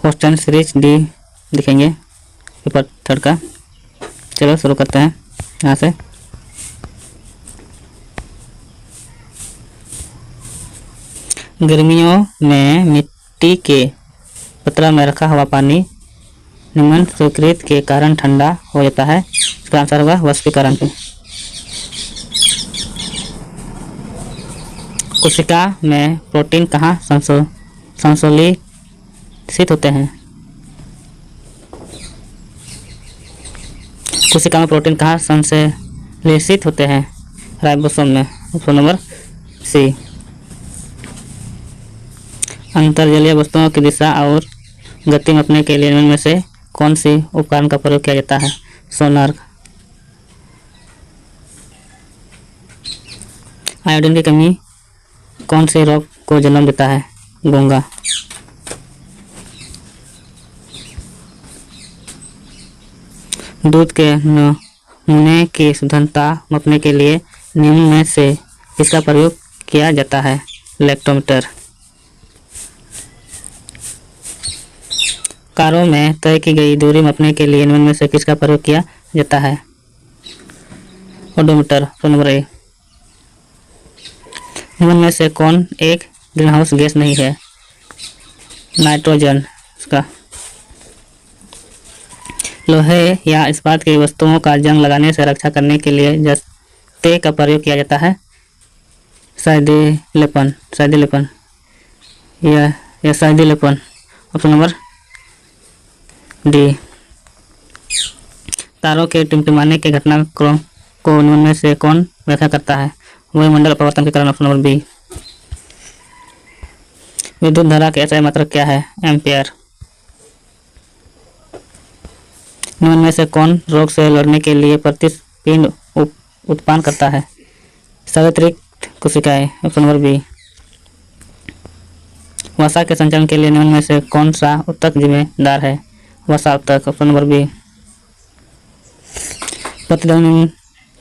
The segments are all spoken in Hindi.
क्वेश्चन सीरीज डी लिखेंगे पेपर 3 का। चलो शुरू करते हैं यहाँ से। गर्मियों में मिट्टी के पत्र में रखा हुआ पानी निम्न स्वीकृत के कारण ठंडा हो जाता है। इसका आंसर होगा वाष्पीकरण। कोशिका में प्रोटीन कहाँ संश्लेषित होते हैं? कोशिका में प्रोटीन कहाँ संश्लेषित होते हैं? राइबोसोम में। ऑप्शन नंबर सी। अंतर्जलीय वस्तुओं की दिशा और गति मापने के लिए इनमें से कौन सी उपकरण का प्रयोग किया जाता है? सोनार। आयोडीन की कमी कौन से रोग को जन्म देता है? गूंगा। दूध के नमूने की शुद्धता मापने के लिए निम्न में से किसका प्रयोग किया जाता है? लैक्टोमीटर। कारों में तय की गई दूरी मापने के लिए निम्न में से किसका प्रयोग किया जाता है? ओडोमीटर। Number A. निम्न में से कौन एक ग्रीनहाउस गैस नहीं है? नाइट्रोजन। इसका लोहे या इस्पात की वस्तुओं का जंग लगाने से रक्षा करने के लिए जस्ते का प्रयोग किया जाता है? शायदीलेपन। या शायदीलेपन। Option number D. तारों के टिमटिमाने के घटनाक्रम को निम्न में से कौन व्याख्या करता है? वायुमंडल अपवर्तन के कारण। Option number B. विद्युत धारा के SI मात्रक क्या है? एम्पियर। निम्न में से कौन रोग से लड़ने के लिए प्रतिपिंड उत्पन्न करता है? सार्वत्रिक कोशिकाएं। Option number B. वसा के संचरण के लिए निम्न में से कौन सा ऊतक जिम्मेदार है? वसा ऊतक। Option number B. प्रतिध्वनि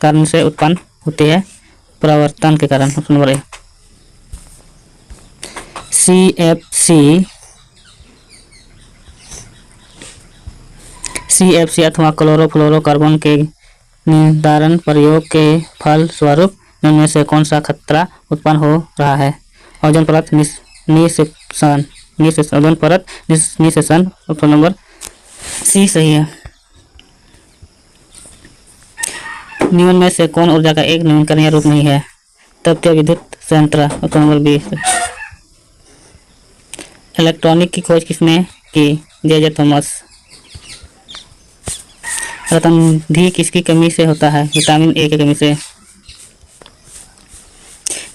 कारण से उत्पन्न होती है? परावर्तन के कारण। Option number A. CFC अथवा क्लोरोफ्लोरोकार्बन के निर्धारण प्रयोग के फल स्वरूप निम्न में से कौन सा खतरा उत्पन्न हो रहा है? ओजोन परत निषेचन। ओजोन परत निषेचन। ऑप्शन नंबर सी सही है। निम्न में से कौन ऊर्जा का एक नवीकरणीय रूप नहीं है? तापीय विद्युत संयंत्र। Option number B. इलेक्ट्रॉनिक की खोज किसने की? जे थॉमस। रतनधी किसकी कमी से होता है? विटामिन ए की कमी से।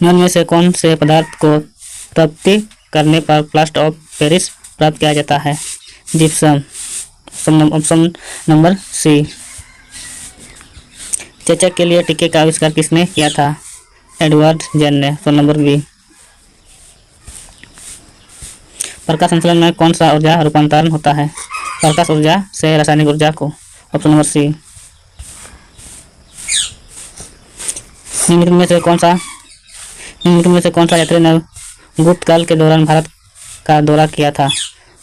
निम्न में से कौन से पदार्थ को तपती करने पर प्लास्टर ऑफ पेरिस प्राप्त किया जाता है? जिप्सम। Option number C. चेचक के लिए टीके का आविष्कार किसने किया था? एडवर्ड जेन ने। Option number B. प्रकाश संश्लेषण में कौन सा ऊर्जा रूपांतरण होता है? प्रकाश ऊर्जा से रासायनिक ऊर्जा को। Option number C. निम्नलिखित में से कौन सा यात्री ने गुप्त काल के दौरान भारत का दौरा किया था?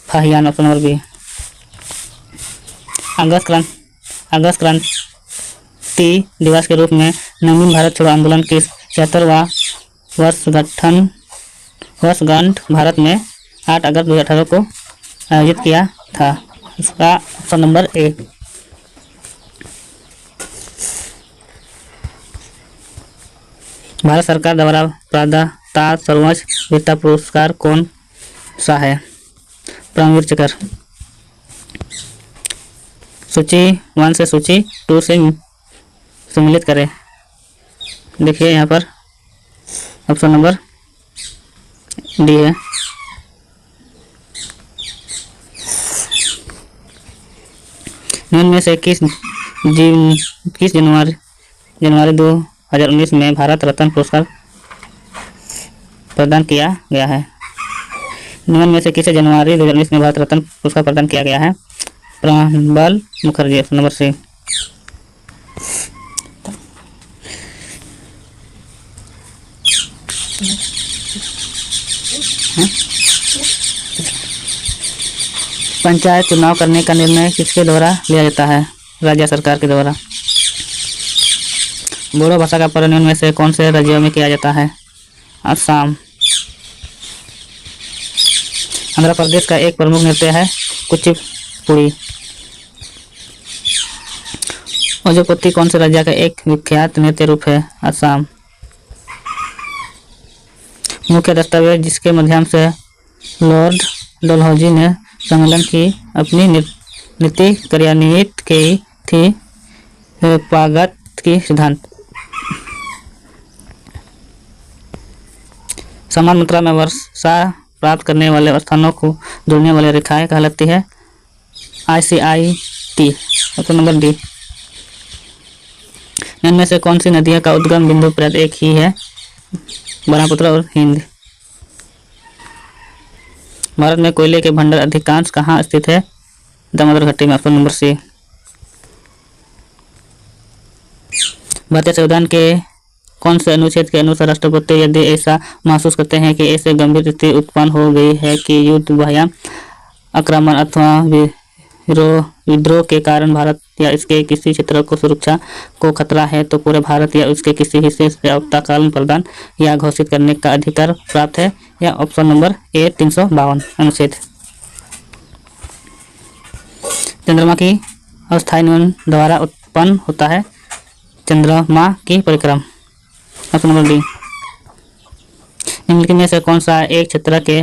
फाहियान। Option number B. अगस्त क्रांति दिवस के रूप में नवीन भारत छोड़ो आंदोलन की 76वां वर्षगांठ भारत में 8 अगस्त 2018 को आयोजित किया था। इसका ऑप्शन नंबर ए। भारत सरकार द्वारा प्रदत्त सर्वोच्च वीरता पुरस्कार कौन सा है? परमवीर चक्र। सूची 1 से सूची 2 से सम्मिलित करें। देखिए यहाँ पर ऑप्शन नंबर डी है। निम्न में से किस जनवरी 2019 में भारत रत्न पुरस्कार प्रदान किया गया है? निम्न में से किसे जनवरी 2019 में भारत रत्न पुरस्कार प्रदान किया गया है? प्रणब मुखर्जी। Number C. पंचायत चुनाव करने का निर्णय किसके द्वारा लिया जाता है? राज्य सरकार के द्वारा। बोडो भाषा का प्रयोग निम्न में से कौन से राज्यों में किया जाता है? असम। आंध्र प्रदेश का एक प्रमुख नृत्य है कुचिपुड़ी। ओजोकोती कौन से राज्य का एक विख्यात नृत्य रूप है? असम। मुख्य दस्तावेज जिसके माध्यम से लॉर्ड डलहौजी ने सम्मेलन की अपनी नीति कार्यान्वित की थी? पागत की सिद्धांत। समान मात्रा में वर्षा प्राप्त करने वाले स्थानों को जोड़ने वाली रेखाएं कहलाती है? ICIT। Option number D. इनमें से कौन सी नदियों का उद्गम बिंदु प्रायः एक ही है? ब्रह्मपुत्र और हिंद। भारत में कोयले के भंडार अधिकांश कहाँ स्थित है? दामोदर घाटी में। Option number C. भारतीय संविधान के कौन से अनुच्छेद के अनुसार राष्ट्रपति यदि ऐसा महसूस करते हैं कि ऐसे गंभीर स्थिति उत्पन्न हो गई है कि युद्ध, बाह्य आक्रमण अथवा विद्रोह के कारण भारत या इसके किसी क्षेत्र को सुरक्षा को खतरा है, तो पूरे भारत या उसके किसी हिस्से से आपातकालीन प्रदान या घोषित करने का अधिकार प्राप्त है? या ऑप्शन नंबर ए 352 अनुच्छेद। चंद्रमा की अस्थायी नियमन द्वारा उत्पन्न होता है? चंद्रमा की परिक्रमा। Option number D. निम्नलिखित में से कौन सा एक क्षेत्र के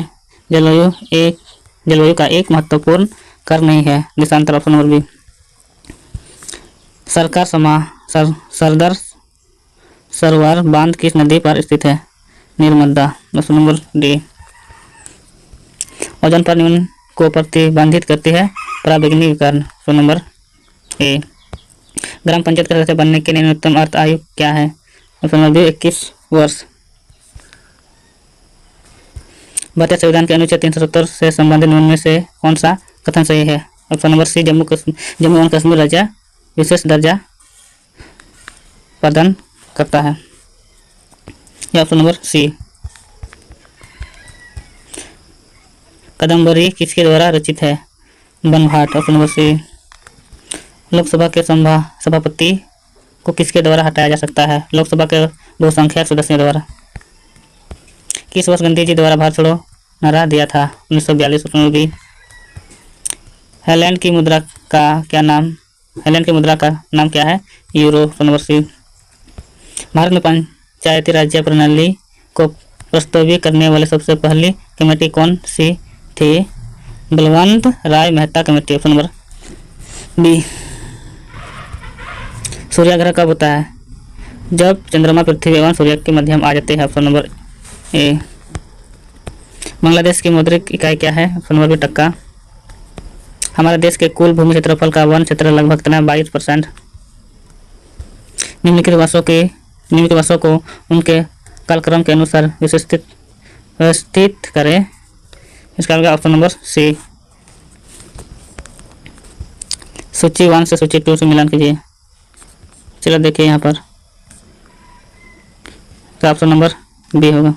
जलवायु का एक महत्वपूर्ण कारक नहीं है? देशांतर। Option number B. Sardar Sarovar बांध किस नदी पर स्थित है? Narmada. Option number D. Ozone परत निम्न को प्रतिबंधित करती है? पराबैंगनी कारण। Option number A. ग्राम पंचायत का सदस्य बनने के न्यूनतम अर्थ आयु क्या है? ऑप्शन नंबर बी 21 वर्ष। भारतीय संविधान के अनुच्छेद 370 से संबंधित निम्न में से कौन सा कथन सही है? ऑप्शन नंबर सी। जम्मू एवं कश्मीर राज्य विशेष दर्जा प्रदान करता है। या ऑप्शन नंबर सी। कादम्बरी किसके द्वारा रचित है? Banbhatt. Option number C. Lok Sabha के सभापति को किसके द्वारा हटाया जा सकता है? लोकसभा के बहुसंख्यक सदस्यों द्वारा। किस वर्ष गांधी जी द्वारा भारत छोड़ो नारा दिया था? 1942। Option number B. हेलैंड की मुद्रा का क्या नाम? हेलैंड की मुद्रा का नाम क्या है? Euro. Option number C. Bharat में पंचायती राज्य प्रणाली को प्रस्तावित करने वाले सबसे पहली कमेटी कौन सी थी? Balwant Rai Mehta committee. Option number B. सूर्याग्रह कब होता है? जब चंद्रमा पृथ्वी एवं सूर्य के मध्यम आ जाते हैं। ऑप्शन नंबर ए। बांग्लादेश की मौद्रिक इकाई क्या है? ऑप्शन नंबर बी टक्का। हमारे देश के कुल भूमि क्षेत्रफल का वन क्षेत्र लगभग कितना? 22%। निम्नलिखित वर्षों को उनके कालक्रम के अनुसार व्यवस्थित करें। इसका होगा ऑप्शन नंबर सी। सूची 1 से सूची 2 से मिलान कीजिए। चलो देखिए यहाँ पर, तो ऑप्शन नंबर बी होगा।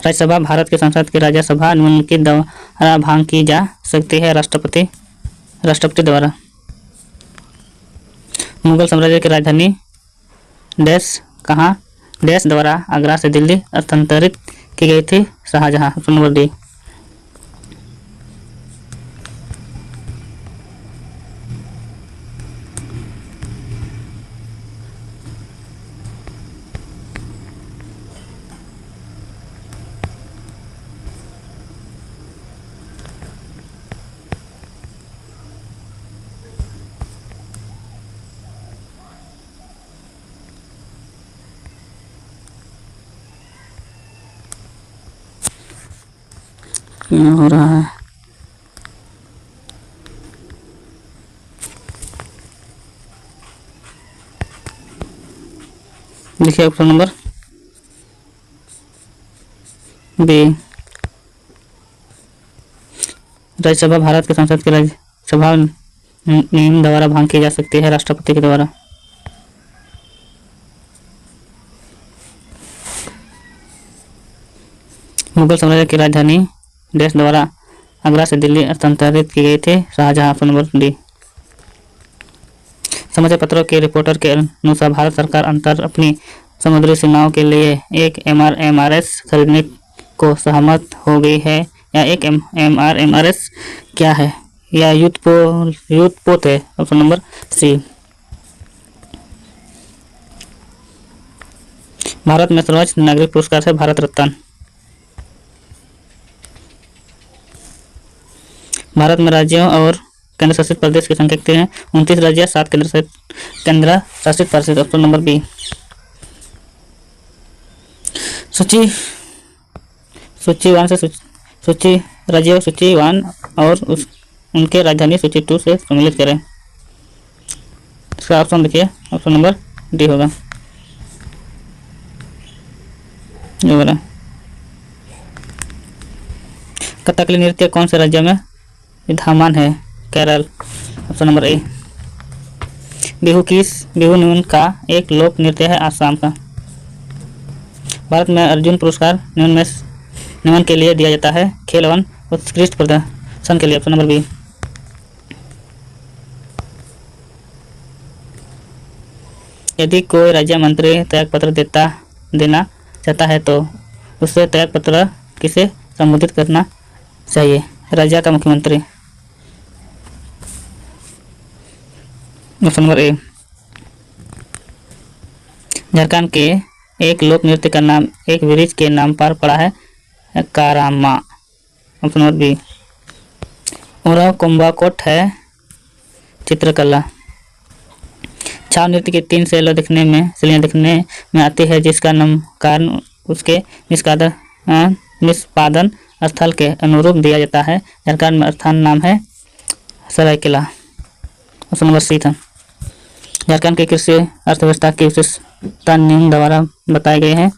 राज्यसभा भारत के संसद की राज्यसभा निम्नलिखित द्वारा भांग की जा सकती है? राष्ट्रपति द्वारा। मुगल साम्राज्य की राजधानी डैश द्वारा आगरा से दिल्ली स्थानांतरित की गई थी? शाहजहां। Option number D. क्या हो रहा है? देखिए option number B. Rajya Sabha Bharat के संसद की राज्यसभा नियम द्वारा भांग की जा सकती है? राष्ट्रपति के द्वारा। मुगल साम्राज्य की राजधानी देश द्वारा आगरा से दिल्ली स्थानांतरित की गई थी। शाहजहां। Option number D. समाचार पत्रों के रिपोर्टर के अनुसार भारत सरकार अंतर अपनी समुद्री सीमाओं के लिए एक MRMRS खरीदने को सहमत हो गई है। या एक MRMRS क्या है? या युद्धपोत है? Option number C. भारत में सर्वोच्च नागरिक पुरस्कार है भारत रत्न। भारत में राज्यों और केंद्र शासित प्रदेश की संख्या कितनी है? 29 राज्य, 7 केंद्र शासित प्रदेश। Option number B. सूची 1 से सूची राज्यों सूची 1 और उनके राजधानी सूची 2 से सम्मिलित करें। इसका ऑप्शन देखिए, ऑप्शन नंबर डी होगा। कथकली नृत्य कौन से राज्य में विद्यमान है? केरल। ऑप्शन नंबर ए। बिहू न्यून का एक लोक नृत्य है आसाम का। भारत में अर्जुन पुरस्कार न्यून के लिए दिया जाता है खेल एवं उत्कृष्ट प्रदर्शन के लिए। Option number B. यदि कोई राज्य मंत्री त्यागपत्र देना चाहता है तो उससे त्यागपत्र किसे संबोधित करना चाहिए? राज्य का मुख्यमंत्री। ऑप्शन नंबर ए। झारखंड के एक लोक नृत्य का नाम एक वृक्ष के नाम पर पड़ा है कारामा। Option number B. उराव कुंभाकोट है चित्रकला। छाव नृत्य की 3 शैलियाँ दिखने में आती है जिसका कारण उसके निष्पादन स्थल के अनुरूप दिया जाता है। झारखंड में स्थान नाम है सरायकेला। ऑप्शन नंबर सी था। झारखंड की कृषि अर्थव्यवस्था की विशेषता निम्न द्वारा बताए गए हैं।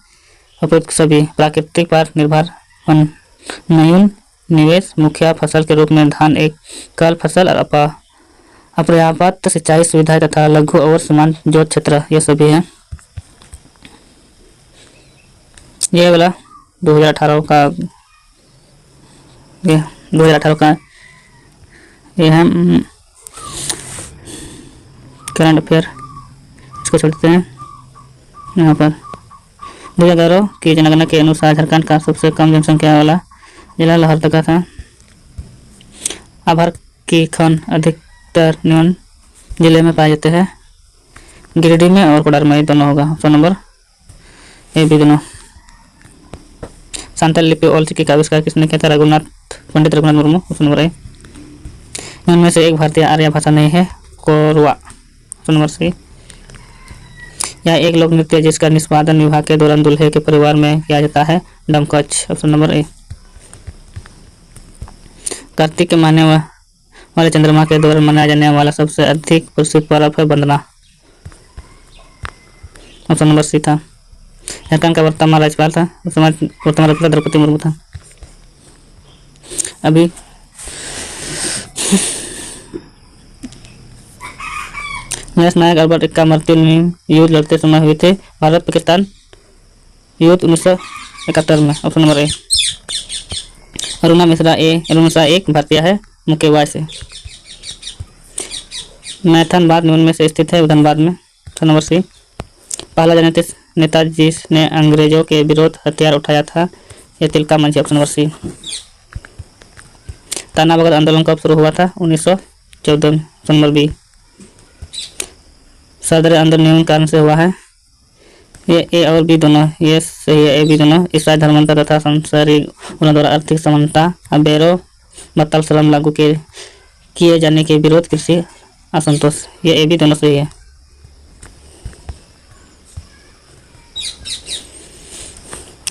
उपयुक्त सभी प्राकृतिक पर निर्भर न्यून निवेश मुख्य फसल के रूप में धान, एक कल फसल और अपर्याप्त सिंचाई सुविधाएं तथा लघु और सीमांत जोत क्षेत्र ये सभी हैं। ये वाला 2018 का ये है करंट अफेयर। इसको छोड़ते हैं। यहाँ पर 2011 की जनगणना के अनुसार झारखंड का सबसे कम जनसंख्या वाला जिला लोहरदगा था। आभार की खन अधिकतर न्यून जिले में पाए जाते हैं। गिरिडीह में और कोडरमा दोनों होगा। ऑप्शन नंबर ए बी दोनों। संथाली लिपि और सिक्के का आविष्कार किसने किया था? Pandit Raghunath Murmu. Option number A. इनमें से एक भारतीय आर्य भाषा नहीं है कोरवा। ऑप्शन नंबर सी। यह एक लोक नृत्य जिसका निष्पादन विवाह के दौरान दूल्हे के परिवार में किया जाता है Domkach. Option number A. Kartik के महीने वाले चंद्रमा के दौरान मनाया जाने वाला सबसे अधिक प्रसिद्ध पर्व है वंदना। ऑप्शन नंबर सी था। झारखंड का वर्तमान राज्यपाल था वर्तमान राज्यपाल द्रौपदी मुर्मू था। अभी नरेश नायक अल्बर्ट एक्का मृत्यु युद्ध लड़ते समय हुए थे भारत पाकिस्तान युद्ध 1971 में। ऑप्शन नंबर ए। अरुणा मिश्रा एक भारतीय है मुक्केबाज से। मैथनबाद न्यून में से स्थित है धनबाद में। Option number C. पहला जनजातीय नेता जिसने अंग्रेजों के विरोध हथियार उठाया था यह Tilka Manjhi. Option number C. Tana Bhagat आंदोलन कब शुरू हुआ था? 1914 में। Option number B. सदर आंदोलन न्यून कारण से हुआ है। ये ए और बी दोनों ये सही है। ए बी दोनों ईसाई धर्मांतर तथा संसारी उन्होंने द्वारा आर्थिक समानता अबेरो बत्तल श्रम लागू किए जाने के विरोध कृषि असंतोष। ये ए बी दोनों सही है।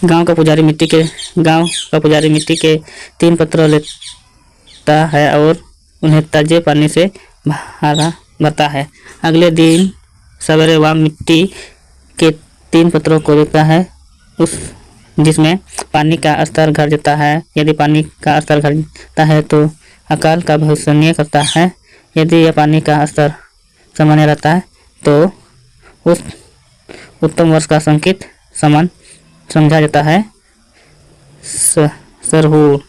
गांव का पुजारी मिट्टी के 3 पत्थर लेता है और उन्हें ताजे पानी से भरता है। अगले दिन सवेरे वह मिट्टी के 3 पत्थरों को देखता है जिसमें पानी का स्तर घट जाता है। यदि पानी का स्तर घट जाता है तो अकाल का भविष्यवाणी करता है। यदि यह पानी का स्तर सामान्य रहता है तो उस उत्तम वर्ष का संकेत समान समझा जाता है। सरहूर।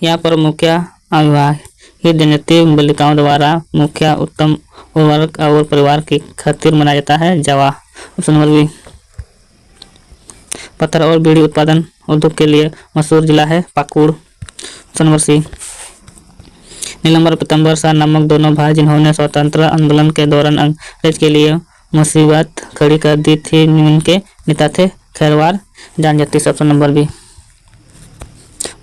यहाँ पर मुखिया अविवाहित जनजातीय बालिकाओं द्वारा मुखिया उत्तम उर्वरक और परिवार की खातिर मनाया जाता है। जवा। Option number B. पत्थर और बीड़ी उत्पादन उद्योग के लिए मशहूर जिला है Pakur. Option number C. Nilambar Pitambar Shah नामक दोनों भाई जिन्होंने स्वतंत्रता आंदोलन के दौरान अंग्रेज के लिए मुसीबत खड़ी कर दी थी, इनके नेता थे खैरवार जनजाति। Option number B.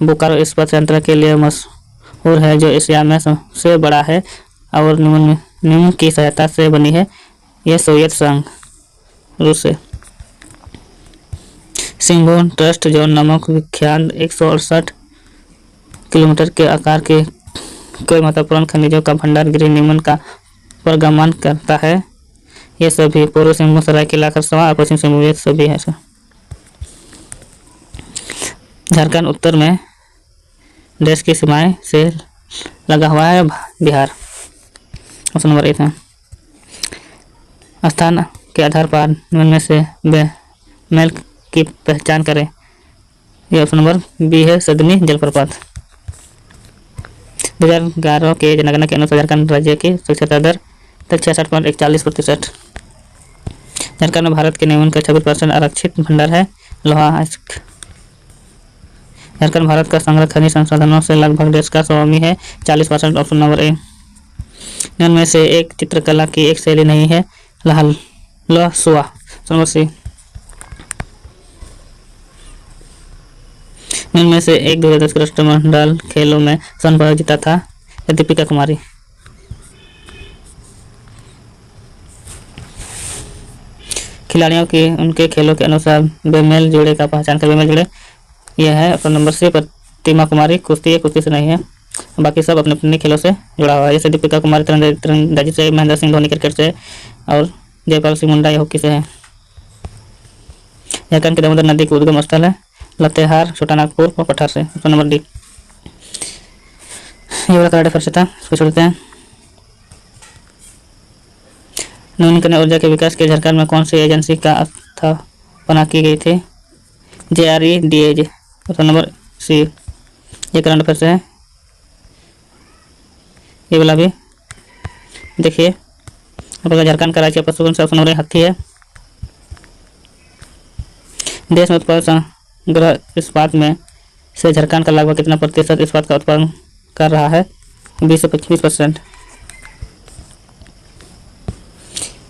बोकारो इस्पात संयंत्र के लिए मशहूर है जो एशिया में सबसे बड़ा है और निम्न की सहायता से बनी है। यह सोवियत संघ रूस से। सिंघोन ट्रस्ट जो नामक विख्यात 168 किलोमीटर के आकार के कई महत्वपूर्ण खनिजों का भंडार गृह निम्न का प्रगमन करता है। ये सभी पूर्व सिंहभूम, सरायकेला खरसावां और पश्चिम सिंहभूम सभी है। झारखंड उत्तर में देश की सीमाएं से लगा हुआ है बिहार। ऑप्शन नंबर 1 है। स्थान के आधार पर निम्न में से मेल की पहचान करें। यह ऑप्शन नंबर बी है सदनी जलप्रपात। 2011 के जनगणना के अनुसार झारखंड राज्य की साक्षरता दर 66.41%। झारखंड में भारत के निम्न का 26% आरक्षित भंडार है लोहा अयस्क। झारखंड भारत का संग्रह खनिज संसाधनों से लगभग देश का स्वामी है 40%। ऑप्शन नंबर ए। निम्न में से एक चित्रकला की एक शैली नहीं है लहसुआ। ऑप्शन नंबर सी। निम्न में से एक 2010 के राष्ट्रमंडल खेलों में स्वर्ण पदक जीता था दीपिका कुमारी। खिलाड़ियों की उनके खेलों के अनुसार बेमेल जोड़े का पहचान कर बेमेल जोड़े यह है। ऑप्शन नंबर सी प्रतिमा कुमारी कुश्ती है, कुश्ती से नहीं है, बाकी सब अपने अपने खेलों से जुड़ा हुआ है। जैसे दीपिका कुमारी तीरंदाजी से, महेंद्र सिंह धोनी क्रिकेट से और जयपाल सिंह मुंडा हॉकी से है। झारखंड की दामोदर नदी की उद्गम स्थल है लातेहार, छोटानागपुर और पठार से। Option number D. ये वाला कराटे फर्श था, इसको छोड़ते हैं। नवीनीकरणीय ऊर्जा के विकास के झारखंड में कौन सी एजेंसी का स्थापना की गई थी? JREDA। Option number C. ये करंट अफेयर से है, ये वाला भी देखिए। झारखंड का राज्य पशुधन से ऑप्शन नंबर हाथी है। देश में उत्पादन संग्रह इस्पात में से झारखंड का लगभग कितना प्रतिशत इस्पात का उत्पादन कर रहा है? 20 से 25%।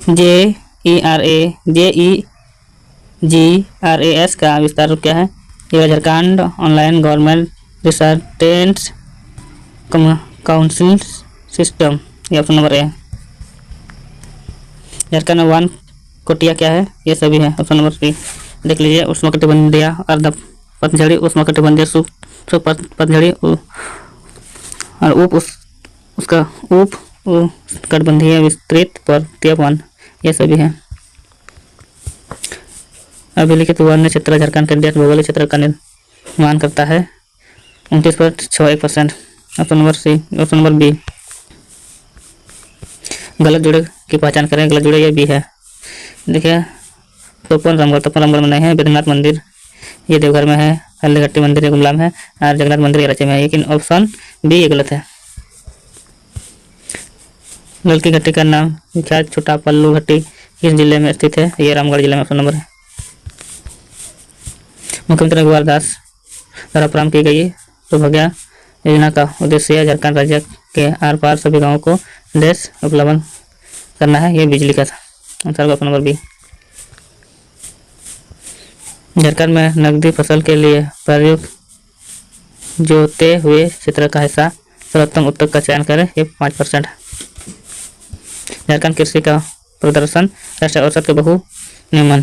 JEGRAS का विस्तार रूप क्या है? यह Jharkhand online government research council system. ये ऑप्शन नंबर ए। झारखंड में वन कोटिया क्या है? ये सभी है। ऑप्शन नंबर बी देख लीजिए। उष्णकटिबंधीय अर्ध पतझड़ी, उष्णकटिबंधीय पतझड़ी और उसका उप उष्णकटिबंधीय विस्तृत पर्वतीय वन, ये सभी है। अभिलिखित वन्य क्षेत्र झारखंड के देश भौगोलिक क्षेत्र का निर्माण करता है 29.61%। Option number C. Option number B. गलत जुड़े की पहचान करें। गलत जुड़े ये बी है। देखिए तोपन रामगढ़ में नहीं है। बैद्यनाथ मंदिर ये देवघर में है। हल्दीघट्टी मंदिर ये गुमला में है और जगन्नाथ मंदिर ये रांची में है, लेकिन ऑप्शन बी ये गलत है। ललकी घट्टी का नाम विख्यात छोटा पल्लू घट्टी किस जिले में स्थित है? ये रामगढ़ जिले में। ऑप्शन नंबर है। मुख्यमंत्री रघुवर दास द्वारा प्रारंभ की गई सौभाग्य योजना का उद्देश्य झारखंड राज्य के आर पार सभी गाँवों को गैस उपलब्ध करना है, ये बिजली का था। Answer option number B. Jharkhand में नकदी फसल के लिए प्रयुक्त जोते हुए क्षेत्र का हिस्सा सर्वोत्तम उत्तक का चयन करें, ये 5%। झारखंड कृषि का प्रदर्शन राष्ट्रीय औसत के बहु निम्न।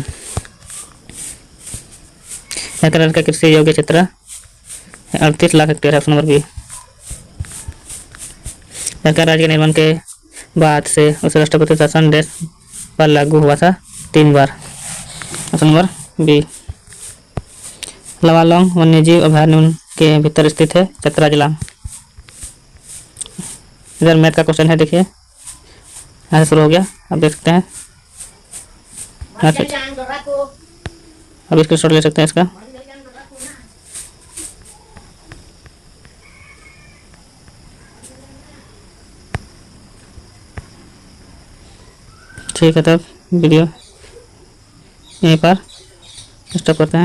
झारखंड का कृषि योग्य क्षेत्र 38 लाख हेक्टेयर है। Option number B. झारखंड राज्य के निर्माण के बाद से उस राष्ट्रपति शासन देश पर लागू हुआ था 3 बार। Option number B. लवालोंग वन्यजीव अभयारण्य के भीतर स्थित है चतरा जिला। इधर मैथ का क्वेश्चन है, देखिए यहाँ से शुरू हो गया, आप देख सकते हैं। अच्छा, अब स्क्रीनशॉट ले सकते हैं इसका। ठीक है, तब वीडियो यहीं पर स्टॉप करते हैं।